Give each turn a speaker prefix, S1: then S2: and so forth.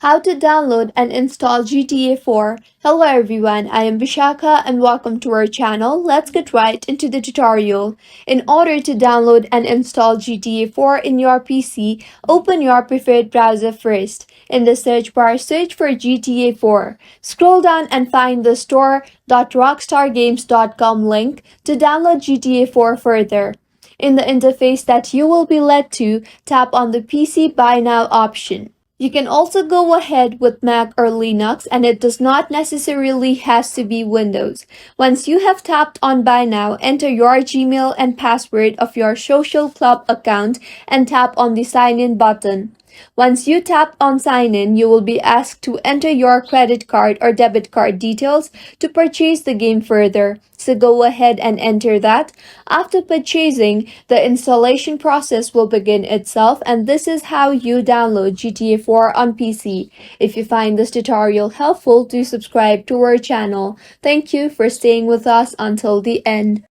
S1: How to download and install GTA 4. Hello everyone, I am Vishaka and welcome to our channel. Let's get right into the tutorial. In order to download and install GTA 4 in your PC, open your preferred browser first. In the search bar, search for GTA 4. Scroll down and find the store.rockstargames.com link to download GTA 4 further. In the interface that you will be led to, tap on the PC Buy Now option. You can also go ahead with Mac or Linux, and it does not necessarily has to be Windows. Once you have tapped on Buy Now, enter your Gmail and password of your social club account and tap on the Sign In button. Once you tap on Sign In, you will be asked to enter your credit card or debit card details to purchase the game further. So go ahead and enter that. After purchasing, the installation process will begin itself, and this is how you download GTA 4 on PC. If you find this tutorial helpful, do subscribe to our channel. Thank you for staying with us until the end.